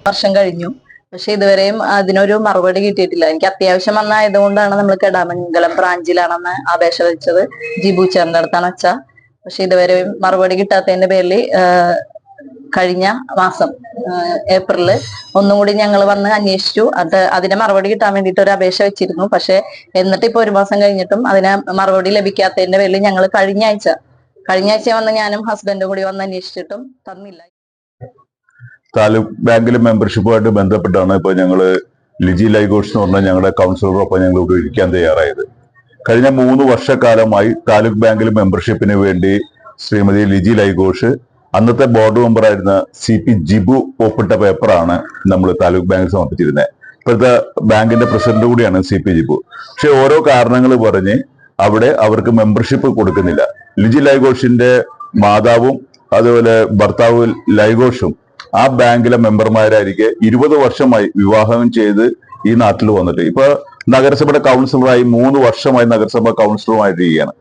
വർഷം കഴിഞ്ഞു. പക്ഷെ ഇതുവരെയും അതിനൊരു മറുപടി കിട്ടിയിട്ടില്ല. എനിക്ക് അത്യാവശ്യം വന്നായതുകൊണ്ടാണ് നമ്മൾ കെടാമംഗലം ബ്രാഞ്ചിലാണെന്ന് അപേക്ഷ വെച്ചത്. ജിബു ചേറിന്റെ അടുത്താണ് വെച്ച. പക്ഷെ ഇതുവരെയും മറുപടി കിട്ടാത്തതിന്റെ പേരിൽ കഴിഞ്ഞ മാസം ഏപ്രിലില് ഒന്നും കൂടി ഞങ്ങൾ വന്ന് അന്വേഷിച്ചു. അതിന്റെ മറുപടി കിട്ടാൻ വേണ്ടിയിട്ട് ഒരു അപേക്ഷ വെച്ചിരുന്നു. പക്ഷെ എന്നിട്ട് ഇപ്പൊ 1 മാസം കഴിഞ്ഞിട്ടും അതിന് മറുപടി ലഭിക്കാത്തതിന്റെ പേരിൽ ഞങ്ങൾ കഴിഞ്ഞ ആഴ്ച വന്ന് ഞാനും ഹസ്ബൻഡും കൂടി വന്ന് അന്വേഷിച്ചിട്ടും തന്നില്ല. താലൂക്ക് ബാങ്കിലെ മെമ്പർഷിപ്പുമായിട്ട് ബന്ധപ്പെട്ടാണ് ഇപ്പൊ ഞങ്ങള് ലിജി ലൈഘോഷ് എന്ന് പറഞ്ഞ ഞങ്ങളുടെ കൗൺസിലറൊപ്പം ഞങ്ങൾ ഇവിടെ ഇരിക്കാൻ തയ്യാറായത്. കഴിഞ്ഞ 3 വർഷക്കാലമായി താലൂക്ക് ബാങ്കിലെ മെമ്പർഷിപ്പിന് വേണ്ടി ശ്രീമതി ലിജി ലൈഘോഷ് അന്നത്തെ ബോർഡ് മെമ്പറായിരുന്ന CP ജിബു ഒപ്പിട്ട പേപ്പറാണ് നമ്മൾ താലൂക്ക് ബാങ്കിൽ സമർപ്പിച്ചിരുന്നത്. ഇപ്പോഴത്തെ ബാങ്കിന്റെ പ്രസിഡന്റ് കൂടിയാണ് CP ജിബു. പക്ഷെ ഓരോ കാരണങ്ങൾ പറഞ്ഞ് അവിടെ അവർക്ക് മെമ്പർഷിപ്പ് കൊടുക്കുന്നില്ല. ലിജി ലൈഘോഷിന്റെ മാതാവും അതുപോലെ ഭർത്താവ് ലൈഘോഷും ആ ബാങ്കിലെ മെമ്പർമാരായിരിക്കെ 20 വർഷമായി വിവാഹം ചെയ്ത് ഈ നാട്ടിൽ വന്നിട്ട് ഇപ്പൊ നഗരസഭയുടെ കൗൺസിലറായി 3 വർഷമായി നഗരസഭ കൗൺസിലറുമായിട്ടിരിക്കുകയാണ്.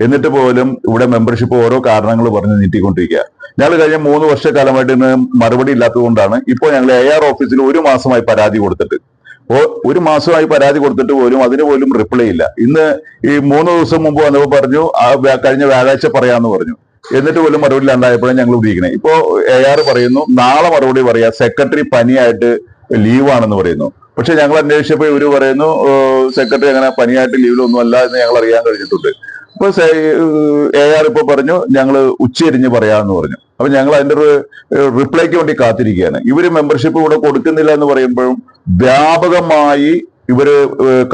എന്നിട്ട് പോലും ഇവിടെ മെമ്പർഷിപ്പ് ഓരോ കാരണങ്ങൾ പറഞ്ഞ് നീട്ടിക്കൊണ്ടിരിക്കുക. ഞങ്ങൾ കഴിഞ്ഞ 3 വർഷക്കാലമായിട്ട് ഇന്ന് മറുപടി ഇല്ലാത്തതുകൊണ്ടാണ് ഇപ്പോൾ ഞങ്ങൾ AR ഓഫീസിൽ 1 മാസമായി പരാതി കൊടുത്തിട്ട് 1 മാസമായി പരാതി കൊടുത്തിട്ട് പോലും അതിന് പോലും റിപ്ലൈ ഇല്ല. ഇന്ന് ഈ 3 ദിവസം മുമ്പ് വന്നപ്പോൾ പറഞ്ഞു കഴിഞ്ഞ വ്യാഴാഴ്ച പറയാന്ന് പറഞ്ഞു. എന്നിട്ട് പോലും മറുപടി ഇല്ലാണ്ടായപ്പോഴാണ് ഞങ്ങൾ ഉപയോഗിക്കുന്നത്. ഇപ്പോ AR പറയുന്നു നാളെ മറുപടി പറയാ, സെക്രട്ടറി പനിയായിട്ട് ലീവാണെന്ന് പറയുന്നു. പക്ഷെ ഞങ്ങൾ അന്വേഷിച്ചപ്പോൾ ഇവര് പറയുന്നു സെക്രട്ടറി അങ്ങനെ പനിയായിട്ട് ലീവിലൊന്നും അല്ല എന്ന് ഞങ്ങൾ അറിയാൻ കഴിഞ്ഞിട്ടുണ്ട്. അപ്പൊ AR ഇപ്പൊ പറഞ്ഞു ഞങ്ങൾ ഉച്ചരിഞ്ഞ് പറയാമെന്ന് പറഞ്ഞു. അപ്പൊ ഞങ്ങൾ അതിന്റെ ഒരു റിപ്ലൈക്ക് വേണ്ടി കാത്തിരിക്കുകയാണ്. ഇവര് മെമ്പർഷിപ്പ് ഇവിടെ കൊടുക്കുന്നില്ല എന്ന് പറയുമ്പോഴും വ്യാപകമായി ഇവര്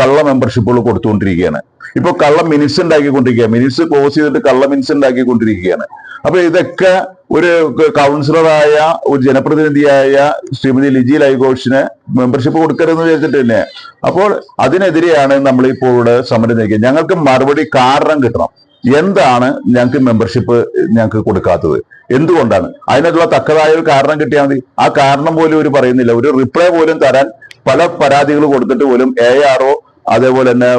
കള്ള മെമ്പർഷിപ്പുകൾ കൊടുത്തുകൊണ്ടിരിക്കുകയാണ്. ഇപ്പൊ കള്ള മിനിറ്റ്സ് ഉണ്ടാക്കിക്കൊണ്ടിരിക്കുകയാണ്. മിനിറ്റ്സ് ക്ലോസ് ചെയ്തിട്ട് കള്ള മിനിറ്റ്സ് ഉണ്ടാക്കിക്കൊണ്ടിരിക്കുകയാണ്. അപ്പൊ ഇതൊക്കെ ഒരു കൗൺസിലറായ ഒരു ജനപ്രതിനിധിയായ ശ്രീമതി ലിജി ലൈഘോഷിന് മെമ്പർഷിപ്പ് കൊടുക്കരുതെന്ന് വിചാരിച്ചിട്ട് തന്നെ. അപ്പോൾ അതിനെതിരെയാണ് നമ്മളിപ്പോൾ ഇവിടെ സമരം നയിക്കുക. ഞങ്ങൾക്ക് മറുപടി കാരണം കിട്ടണം. എന്താണ് ഞങ്ങൾക്ക് മെമ്പർഷിപ്പ് ഞങ്ങൾക്ക് കൊടുക്കാത്തത്, എന്തുകൊണ്ടാണ്? അതിനുള്ള തക്കതായ ഒരു കാരണം കിട്ടിയാൽ മതി. ആ കാരണം പോലും ഇവർ പറയുന്നില്ല. ഒരു റിപ്ലൈ പോലും തരാൻ പല പരാതികൾ കൊടുത്തിട്ട് പോലും ARO അതേപോലെ തന്നെ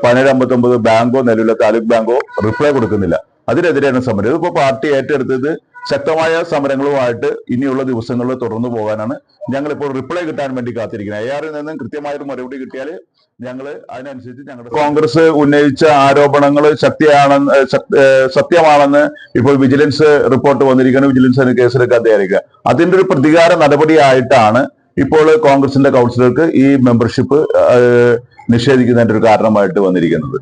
1759 ബാങ്കോ നിലവിലെ താലൂക്ക് ബാങ്കോ റിപ്ലൈ കൊടുക്കുന്നില്ല. അതിനെതിരെയാണ് സമരം. ഇതിപ്പോ പാർട്ടി ഏറ്റെടുത്തത് ശക്തമായ സമരങ്ങളുമായിട്ട് ഇനിയുള്ള ദിവസങ്ങളിൽ തുടർന്നു പോകാനാണ്. ഞങ്ങളിപ്പോൾ റിപ്ലൈ കിട്ടാൻ വേണ്ടി കാത്തിരിക്കുന്നത്. ARൽ നിന്നും കൃത്യമായൊരു മറുപടി കിട്ടിയാൽ ഞങ്ങൾ അതിനനുസരിച്ച് ഞങ്ങളുടെ കോൺഗ്രസ് ഉന്നയിച്ച ആരോപണങ്ങൾ സത്യമാണെന്ന് ഇപ്പോൾ വിജിലൻസ് റിപ്പോർട്ട് വന്നിരിക്കുകയാണ്. വിജിലൻസ് കേസിലെടുക്കാൻ തയ്യാറാക്കുക. അതിന്റെ ഒരു പ്രതികാര നടപടിയായിട്ടാണ് ഇപ്പോൾ കോൺഗ്രസിന്റെ കൗൺസിലർക്ക് ഈ മെമ്പർഷിപ്പ് നിഷേധിക്കുന്നതിന്റെ ഒരു കാരണമായിട്ട് വന്നിരിക്കുന്നത്.